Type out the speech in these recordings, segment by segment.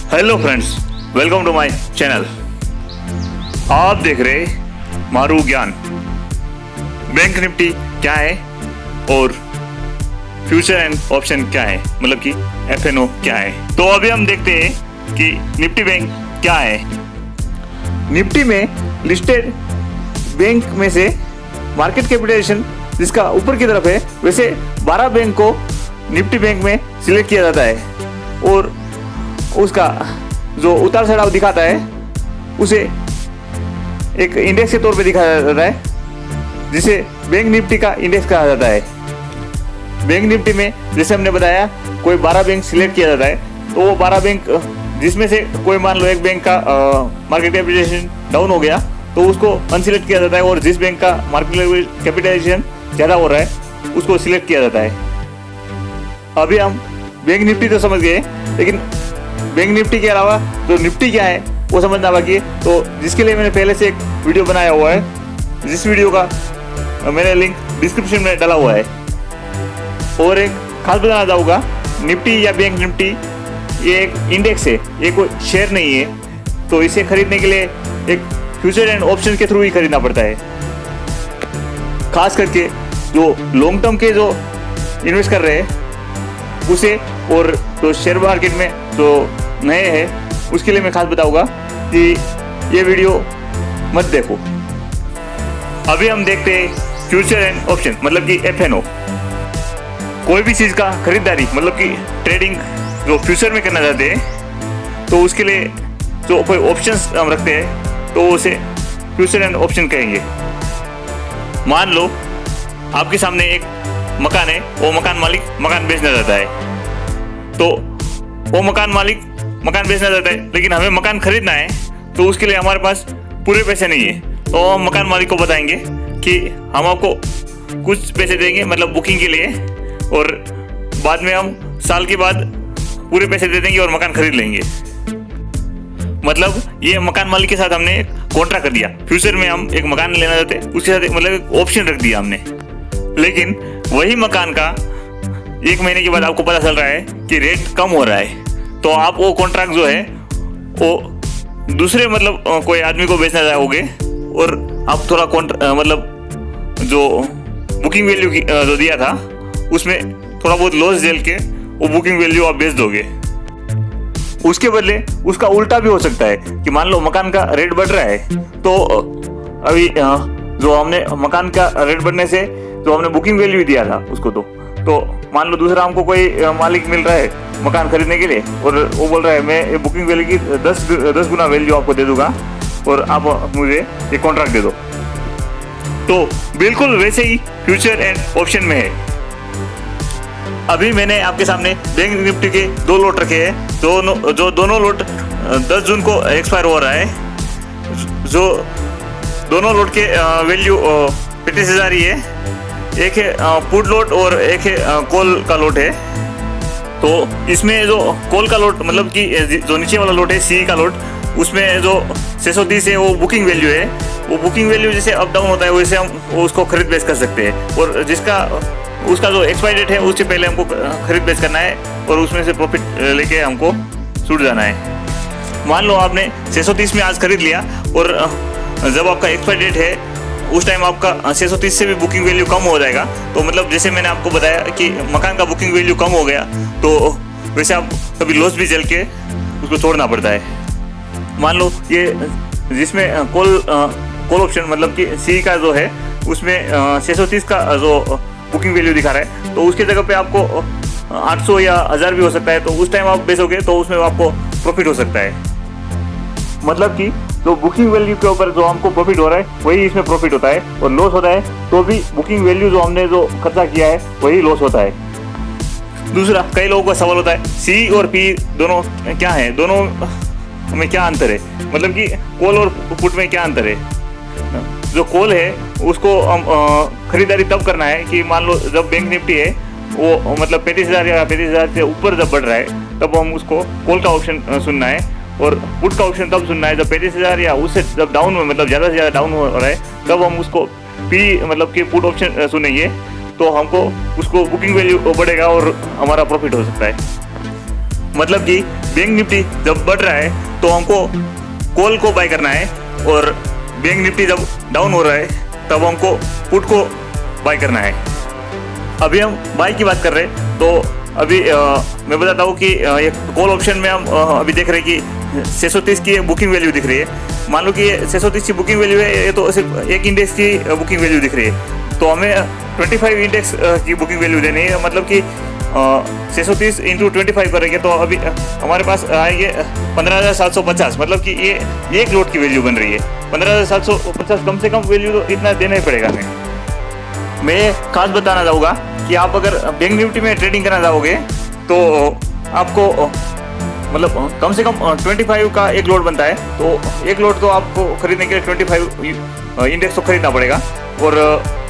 Hello friends, welcome to my channel. आप देख रहे मारू ज्ञान। बैंक निफ्टी क्या है और फ्यूचर एंड ऑप्शन क्या है, मतलब कि FNO क्या है। तो अभी हम देखते हैं कि निफ्टी बैंक क्या है। निफ्टी में लिस्टेड बैंक में से मार्केट कैपिटलाइजेशन जिसका ऊपर की तरफ है, वैसे 12 बैंक को निफ्टी बैंक में सिलेक्ट किया जाता है और उसका जो उतार चढ़ाव दिखाता है उसे एक इंडेक्स के तौर पे दिखाया जाता है, जिसे बैंक निफ्टी का इंडेक्स कहा जाता है। बैंक निफ्टी में जैसे हमने बताया कोई 12 बैंक सिलेक्ट किया जाता है, तो वो 12 बैंक जिसमें से कोई मान लो एक बैंक का मार्केट कैपिटलाइजेशन डाउन हो गया तो उसको अनसिलेक्ट किया जाता है, और जिस बैंक का मार्केट कैपिटलाइजेशन ज़्यादा हो रहा है उसको सिलेक्ट किया जाता है। अभी हम बैंक निफ्टी तो समझ गए, लेकिन बैंक निफ्टी के अलावा जो निफ्टी क्या है वो समझना बाकी है। तो जिसके लिए मैंने पहले से एक वीडियो बनाया हुआ है, जिस वीडियो का मैंने लिंक डिस्क्रिप्शन में डाला हुआ है। और एक खास बताना चाहूँगा, निफ्टी या बैंक निफ्टी ये एक इंडेक्स है, ये कोई शेयर नहीं है। तो इसे खरीदने के लिए एक फ्यूचर एंड ऑप्शन के थ्रू ही खरीदना पड़ता है। खास करके जो लॉन्ग टर्म के जो इन्वेस्ट कर रहे हैं उसे, और जो शेयर मार्केट में जो नए हैं उसके लिए मैं खास बताऊंगा कि ये वीडियो मत देखो। अभी हम देखते हैं फ्यूचर एंड ऑप्शन, मतलब कि FNO। कोई भी चीज़ का खरीदारी मतलब कि ट्रेडिंग जो फ्यूचर में करना चाहते हैं तो उसके लिए जो कोई ऑप्शंस हम रखते हैं तो उसे फ्यूचर एंड ऑप्शन कहेंगे। मान लो आपके सामने एक मकान है, वो मकान मालिक मकान बेचना चाहता है, तो वो मकान मालिक मकान बेचना चाहता है, लेकिन हमें मकान खरीदना है तो उसके लिए हमारे पास पूरे पैसे नहीं है। तो हम मकान मालिक को बताएंगे कि हम आपको कुछ पैसे देंगे, मतलब बुकिंग के लिए, और बाद में हम साल के बाद पूरे पैसे दे देंगे और मकान खरीद लेंगे। मतलब ये मकान मालिक के साथ हमने कॉन्ट्रैक्ट कर दिया। फ्यूचर में हम एक मकान लेना चाहते हैं, उसके साथ मतलब एक ऑप्शन रख दिया हमने। लेकिन वही मकान का 1 महीने के बाद आपको पता चल रहा है कि रेट कम हो रहा है, तो आप वो कॉन्ट्रैक्ट जो है वो दूसरे मतलब कोई आदमी को बेचना चाहोगे, और आप थोड़ा मतलब जो बुकिंग वैल्यू जो दिया था उसमें थोड़ा बहुत लॉस झेल के वो बुकिंग वैल्यू आप बेच दोगे। उसके बदले उसका उल्टा भी हो सकता है कि मान लो मकान का रेट बढ़ रहा है, तो अभी जो हमने मकान का रेट बढ़ने से जो हमने बुकिंग वैल्यू दिया था उसको, तो मान लो दूसरा हमको कोई मालिक मिल रहा है मकान खरीदने के लिए, और वो बोल रहा है मैं बुकिंग वैल्यू की 10 गुना वैल्यू आपको दे दूंगा और आप मुझे ये कॉन्ट्रैक्ट दे दो। तो बिल्कुल वैसे ही फ्यूचर एंड ऑप्शन में है। अभी मैंने आपके सामने बैंक निफ्टी के 2 लॉट रखे हैं, जो दोनों लॉट 10 जून को एक्सपायर हो रहा है। जो दोनों लॉट के वैल्यू 35,000 ही है। एक है पुट लॉट और एक है कॉल का लॉट है। तो इसमें जो कॉल का लॉट मतलब कि जो नीचे वाला लॉट है सी का लॉट, उसमें जो 630 है वो बुकिंग वैल्यू है। वो बुकिंग वैल्यू जैसे अप डाउन होता है वैसे हम उसको खरीद बेच कर सकते हैं, और जिसका उसका जो एक्सपायरी डेट है उससे पहले हमको खरीद बेच करना है और उसमें से प्रॉफिट लेके हमको छूट जाना है। मान लो आपने 630 में आज खरीद लिया, और जब आपका एक्सपायरी डेट है उस टाइम आपका 630 से भी बुकिंग वैल्यू कम हो जाएगा। तो मतलब जैसे मैंने आपको बताया कि मकान का बुकिंग वैल्यू कम हो गया तो वैसे आप कभी लॉस भी झेल के उसको छोड़ना पड़ता है। मान लो ये जिसमें कॉल ऑप्शन मतलब कि सी का जो है उसमें 630 का जो बुकिंग वैल्यू दिखा रहा है, तो उसके जगह पे आपको 800 या 1000 भी हो सकता है। तो उस टाइम आप बेचोगे तो उसमें आपको प्रॉफिट हो सकता है। मतलब कि जो बुकिंग वैल्यू के ऊपर जो हमको प्रॉफिट हो रहा है वही इसमें प्रॉफिट होता है, और लॉस होता है तो भी बुकिंग वैल्यू जो हमने जो खर्चा किया है वही लॉस होता है। दूसरा, कई लोगों का सवाल होता है सी और पी दोनों क्या है, दोनों में क्या अंतर है, मतलब कि कॉल और पुट में क्या अंतर है। जो कॉल है उसको हम खरीदारी तब करना है कि मान लो जब बैंक निफ्टी है वो मतलब 35,000 या 35,000 से ऊपर जब बढ़ रहा है तब हम उसको कॉल का ऑप्शन सुनना है, और पुट का ऑप्शन तब सुनना है जब 35,000 या उससे जब डाउन हो, मतलब ज़्यादा से ज़्यादा डाउन हो रहा है तब हम उसको पी मतलब कि पुट ऑप्शन सुनेंगे। तो हमको उसको बुकिंग वैल्यू बढ़ेगा और हमारा प्रॉफिट हो सकता है। मतलब कि बैंक निफ्टी जब बढ़ रहा है तो हमको कॉल को बाय करना है, और बैंक निफ्टी जब डाउन हो रहा है तब हमको पुट को बाय करना है। अभी हम बाय की बात कर रहे हैं, तो अभी मैं बताता हूँ कि ये कॉल ऑप्शन में हम अभी देख रहे हैं कि 630 की बुकिंग वैल्यू दिख रही है। मान लो कि ये 630 की बुकिंग वैल्यू है, ये तो सिर्फ एक इंडेक्स की बुकिंग वैल्यू दिख रही है, तो हमें 25 इंडेक्स की बुकिंग वैल्यू देनी है। मतलब कि 630 इंटू 25 करेंगे तो अभी हमारे पास आएंगे 15,750, मतलब कि ये एक लोट की वैल्यू बन रही है। 15,750 कम से कम वैल्यू तो इतना देना ही पड़ेगा हमें। मैं खास बताना चाहूँगा कि आप अगर बैंक निफ्टी में ट्रेडिंग करना चाहोगे तो आपको मतलब कम से कम 25 का एक लोट बनता है, तो एक लोट तो आपको खरीदने के लिए 25 इंडेक्स तो खरीदना पड़ेगा। और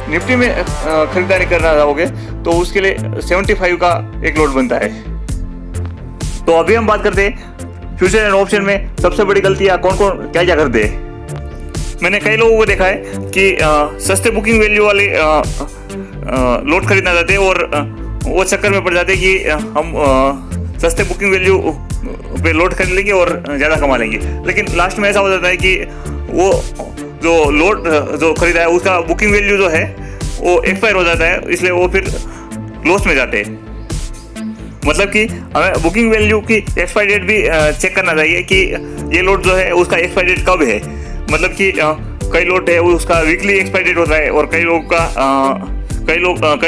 निफ्टी में खरीदारी करना चाहोगे तो उसके लिए 75 का एक लोट बनता है। तो अभी हम बात करते हैं फ्यूचर एंड ऑप्शन में सबसे बड़ी गलतियां कौन कौन क्या क्या करते हैं। मैंने कई लोगों को देखा है कि सस्ते बुकिंग वैल्यू वाले लोट खरीदना चाहते हैं, और वो चक्कर में पड़ जाते हैं कि हम सस्ते बुकिंग वैल्यू पे लोट खरीद लेंगे और ज़्यादा कमा लेंगे। लेकिन लास्ट में ऐसा हो जाता है कि वो जो लोट जो खरीदा है उसका बुकिंग वैल्यू जो है वो एक्सपायर हो जाता है, इसलिए वो फिर लॉस में जाते हैं। मतलब कि हमें बुकिंग वैल्यू की एक्सपायरी डेट भी चेक करना चाहिए कि ये लोट जो है उसका एक्सपायरी डेट कब है। मतलब कि कई लोट है उसका वीकली एक्सपायरी डेट होता है, और कई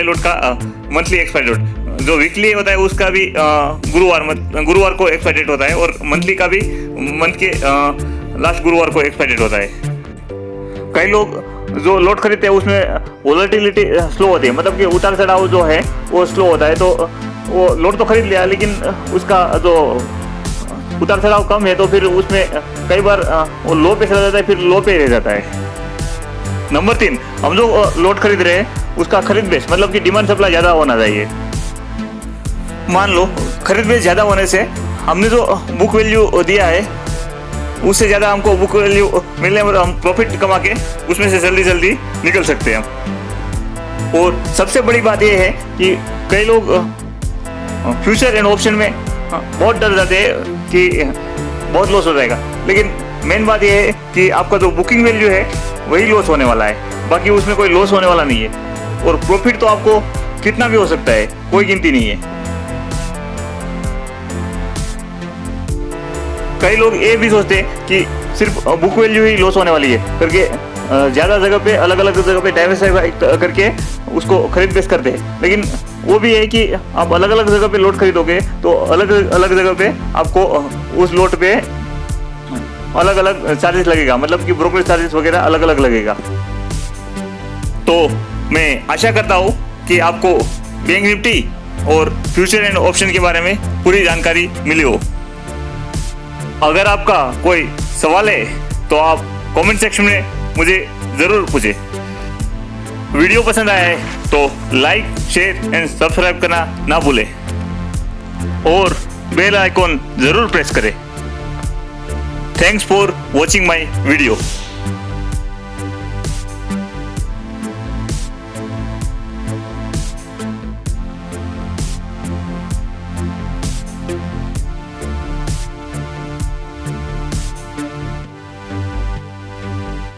लोट का मंथली एक्सपायरी डेट। जो वीकली होता है उसका भी गुरुवार को एक्सपायरी डेट होता है, और मंथली का भी मंथ के लास्ट गुरुवार को एक्सपायरी डेट होता है। कई लोग जो लोट खरीदते हैं उसमें वोलेटिलिटी स्लो होती है, मतलब कि उतार चढ़ाव जो है वो स्लो होता है। तो वो लोट तो खरीद लिया लेकिन उसका जो उतार चढ़ाव कम है, तो फिर उसमें कई बार वो लो पे चला जाता है, फिर लो पे रह जाता है। नंबर 3, हम जो लोट खरीद रहे हैं उसका खरीद बेस, मतलब कि डिमांड सप्लाई ज़्यादा होना चाहिए। मान लो खरीद बेस ज़्यादा होने से हमने जो बुक वैल्यू दिया है उससे ज़्यादा हमको बुक वैल्यू मिलने पर हम प्रॉफिट कमा के उसमें से जल्दी जल्दी निकल सकते हैं। और सबसे बड़ी बात यह है कि कई लोग फ्यूचर एंड ऑप्शन में बहुत डर जाते हैं कि बहुत लॉस हो जाएगा, लेकिन मेन बात यह है कि आपका जो बुकिंग वैल्यू है वही लॉस होने वाला है, बाकी उसमें कोई लॉस होने वाला नहीं है। और प्रॉफिट तो आपको कितना भी हो सकता है, कोई गिनती नहीं है। कई लोग ये भी सोचते हैं कि सिर्फ बुक वैल्यू ही लॉस होने वाली है करके ज़्यादा जगह पे अलग अलग जगह पे डाइवर्सिफाई करके उसको खरीद बेच करते हैं। लेकिन वो भी है कि आप अलग अलग जगह पे लोट खरीदोगे तो अलग अलग जगह पे आपको उस लोट पे अलग अलग चार्जेस लगेगा, मतलब कि ब्रोकरेज चार्जेस वगैरह अलग अलग लगेगा। तो मैं आशा करता हूँ कि आपको बैंक निफ्टी और फ्यूचर एंड ऑप्शन के बारे में पूरी जानकारी मिली हो। अगर आपका कोई सवाल है तो आप कमेंट सेक्शन में मुझे ज़रूर पूछें। वीडियो पसंद आया है तो लाइक, शेयर एंड सब्सक्राइब करना ना भूलें, और बेल आइकॉन ज़रूर प्रेस करें। Thanks for watching my video.